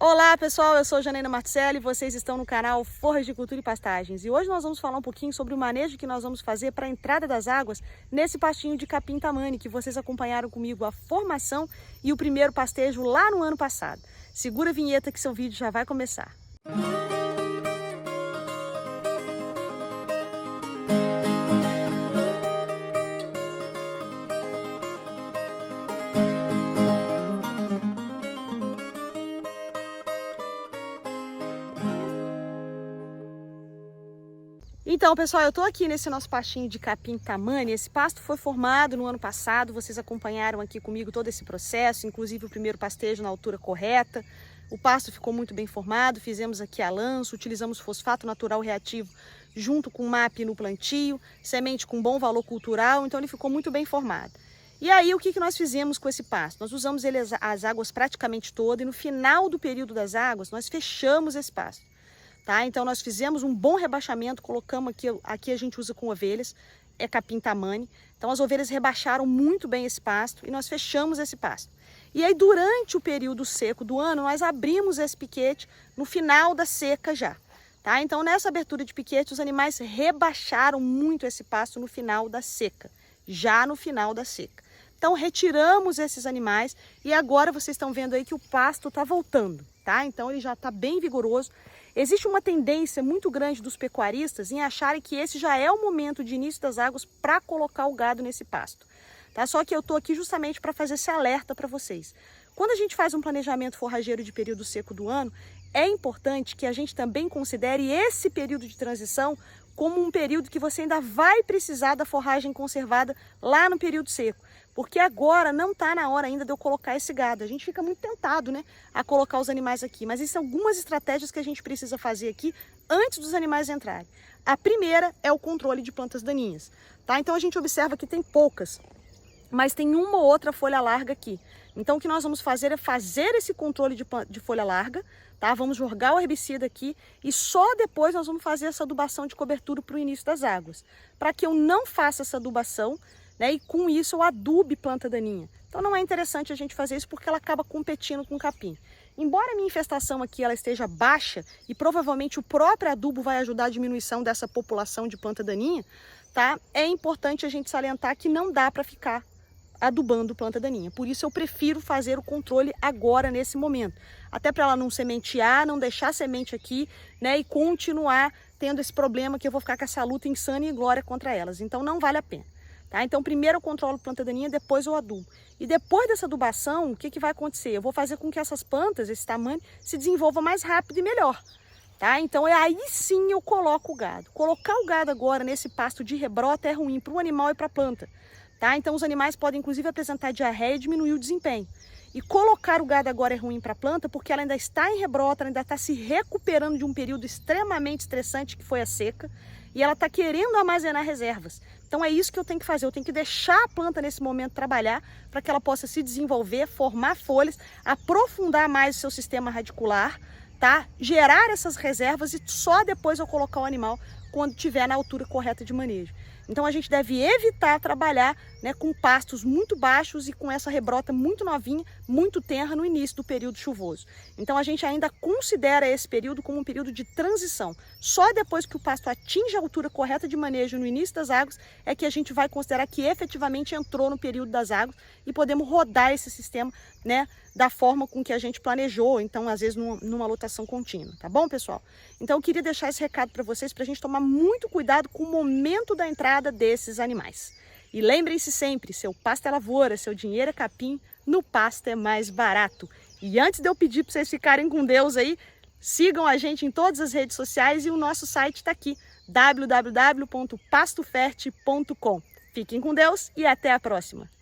Olá pessoal, eu sou Janaína Marticelli e vocês estão no canal Forragicultura e Pastagens. E hoje nós vamos falar um pouquinho sobre o manejo que nós vamos fazer para a entrada das águas nesse pastinho de capim tamani, que vocês acompanharam comigo a formação e o primeiro pastejo lá no ano passado. Segura a vinheta que seu vídeo já vai começar. Então, pessoal, eu estou aqui nesse nosso pastinho de capim tamani. Esse pasto foi formado no ano passado, vocês acompanharam aqui comigo todo esse processo, inclusive o primeiro pastejo na altura correta. O pasto ficou muito bem formado, fizemos aqui a lança, utilizamos fosfato natural reativo junto com MAP no plantio, semente com bom valor cultural, então ele ficou muito bem formado. E aí, o que nós fizemos com esse pasto? Nós usamos ele as águas praticamente todas e no final do período das águas, nós fechamos esse pasto. Tá? Então nós fizemos um bom rebaixamento, colocamos aqui a gente usa com ovelhas, é capim tamani. Então as ovelhas rebaixaram muito bem esse pasto e nós fechamos esse pasto. E aí durante o período seco do ano, nós abrimos esse piquete no final da seca já. Tá? Então nessa abertura de piquete, os animais rebaixaram muito esse pasto no final da seca, já no final da seca. Então retiramos esses animais e agora vocês estão vendo aí que o pasto está voltando, tá? Então ele já está bem vigoroso. Existe uma tendência muito grande dos pecuaristas em acharem que esse já é o momento de início das águas para colocar o gado nesse pasto. Tá? Só que eu estou aqui justamente para fazer esse alerta para vocês. Quando a gente faz um planejamento forrageiro de período seco do ano, é importante que a gente também considere esse período de transição como um período que você ainda vai precisar da forragem conservada lá no período seco. Porque agora não está na hora ainda de eu colocar esse gado. A gente fica muito tentado, né, a colocar os animais aqui. Mas existem algumas estratégias que a gente precisa fazer aqui antes dos animais entrarem. A primeira é o controle de plantas daninhas. Tá? Então a gente observa que tem poucas, mas tem uma ou outra folha larga aqui. Então o que nós vamos fazer é fazer esse controle de folha larga, tá? Vamos jogar o herbicida aqui e só depois nós vamos fazer essa adubação de cobertura para o início das águas. Para que eu não faça essa adubação, né, e com isso eu adube planta daninha. Então não é interessante a gente fazer isso porque ela acaba competindo com o capim. Embora a minha infestação aqui ela esteja baixa e provavelmente o próprio adubo vai ajudar a diminuição dessa população de planta daninha, tá? É importante a gente salientar que não dá para ficar adubando planta daninha. Por isso eu prefiro fazer o controle agora nesse momento. Até para ela não sementear, não deixar semente aqui, né, e continuar tendo esse problema que eu vou ficar com essa luta insana e glória contra elas. Então não vale a pena. Tá? Então primeiro eu controlo planta daninha, depois eu adubo. E depois dessa adubação, o que vai acontecer? Eu vou fazer com que essas plantas, esse tamanho, se desenvolvam mais rápido e melhor. Tá? Então aí sim eu coloco o gado. Colocar o gado agora nesse pasto de rebrota é ruim para o animal e para a planta. Tá? Então os animais podem inclusive apresentar diarreia e diminuir o desempenho. E colocar o gado agora é ruim para a planta porque ela ainda está em rebrota, ela ainda está se recuperando de um período extremamente estressante que foi a seca e ela está querendo armazenar reservas. Então é isso que eu tenho que fazer, eu tenho que deixar a planta nesse momento trabalhar para que ela possa se desenvolver, formar folhas, aprofundar mais o seu sistema radicular, tá? Gerar essas reservas e só depois eu colocar o animal quando estiver na altura correta de manejo. Então a gente deve evitar trabalhar, né, com pastos muito baixos e com essa rebrota muito novinha, muito tenra no início do período chuvoso. Então a gente ainda considera esse período como um período de transição. Só depois que o pasto atinge a altura correta de manejo no início das águas é que a gente vai considerar que efetivamente entrou no período das águas e podemos rodar esse sistema, né, da forma com que a gente planejou, então às vezes numa lotação contínua, tá bom, pessoal? Então eu queria deixar esse recado para vocês, para a gente tomar muito cuidado com o momento da entrada desses animais. E lembrem-se sempre, seu pasto é lavoura, seu dinheiro é capim, no pasto é mais barato. E antes de eu pedir para vocês ficarem com Deus aí, sigam a gente em todas as redes sociais e o nosso site está aqui, www.pastoferte.com. Fiquem com Deus e até a próxima!